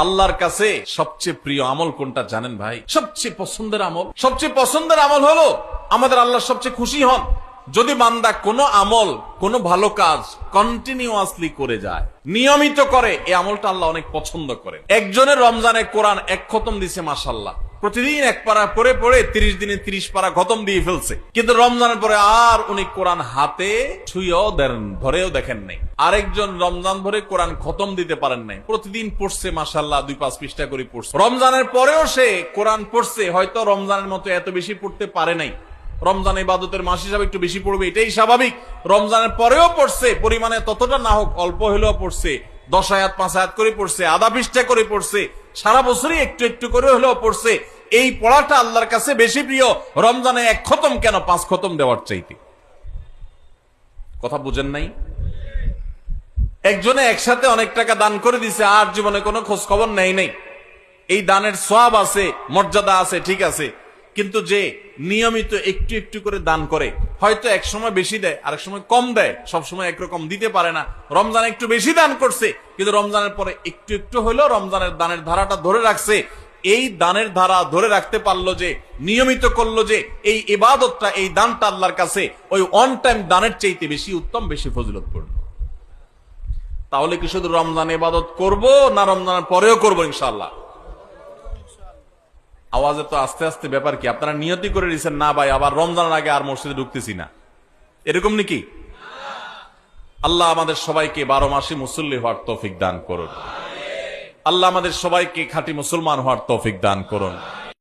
আল্লাহর কাছে সবচেয়ে প্রিয় আমল কোনটা জানেন ভাই? সবচেয়ে পছন্দের আমল হলো আমাদের আল্লাহ সবচেয়ে খুশি হন যদি বান্দা কোনো আমল, কোনো ভালো কাজ কন্টিনিউয়াসলি করে যায়, নিয়মিত করে। এই আমলটা আল্লাহ অনেক পছন্দ করে। একজনের রমজানে কোরআন এক খতম দিছে, মাশাআল্লাহ, প্রতিদিন এক পারা পড়ে পড়ে 30 দিনে 30 পারা খতম দিয়ে ফেলছে, কিন্তু রমজানের পরে আর উনি কোরআন হাতে ছুঁয়েও দেন, ধরেও দেখেন নাই। আরেকজন রমজান ভরে কোরআন খতম দিতে পারেন নাই, প্রতিদিন পড়ছে, মাশাআল্লাহ, 2-5 পৃষ্ঠা করে পড়ছে। রমজানের পরেও সে কোরআন পড়ছে, হয়তো রমজানের মতো এত বেশি পড়তে পারে নাই, রমজান ইবাদতের মাস হিসাবে একটু বেশি পড়বে, এটাই স্বাভাবিক। রমজানের পরেও পড়ছে, পরিমাণে ততটা না হোক, অল্প হলেও পড়ছে, 10 আয়াত 5 আয়াত করে পড়ছে, আধা পৃষ্ঠা করে পড়ছে, সারা বছরই একটু একটু করে হলেও পড়ছে। এই পড়াটা আল্লাহর কাছে বেশি প্রিয় রমজানে এক খতম কেন 5 খতম দেওয়ার চাইতে। কথা বুঝেন নাই? একজনে একসাথে অনেক টাকা দান করে দিছে, আর জীবনে কোনো খোঁজ খবর নেই নাই। এই দানের সওয়াব আছে, মর্যাদা আছে, ঠিক আছে, কিন্তু যে নিয়মিত একটু একটু করে দান করে, হয়তো এক সময় বেশি দেয়, আরেক সময় কম দেয়, সব সময় একরকম দিতে পারে না। রমজান একটু বেশি দান করছে, কিন্তু রমজানের পরে একটু একটু হলেও রমজানের দানের ধারাটা ধরে রাখছে। এই দানের ধারা ধরে রাখতে পারলো যে, নিয়মিত করলো যে, এই ইবাদতটা, এই দানটা আল্লাহর কাছে ওই ওয়ান টাইম দানের চাইতে বেশি উত্তম, বেশি ফজিলত পূর্ণ। তাহলে কি শুধু রমজান ইবাদত করব, না রমজানের পরেও করবো ইনশাআল্লাহ? আওয়াজে তো আস্তে আস্তে ব্যাপার কি? আপনারা নিয়তি করে দিয়েছেন না ভাই আবার রমজানের আগে আর মসজিদে ঢুকতেছি না, এরকম নাকি? আল্লাহ আমাদের সবাইকে 12 মাসে মুসল্লি হওয়ার তৌফিক দান করুন। আল্লাহ আমাদের সবাইকে খাঁটি মুসলমান হওয়ার তৌফিক দান করুন।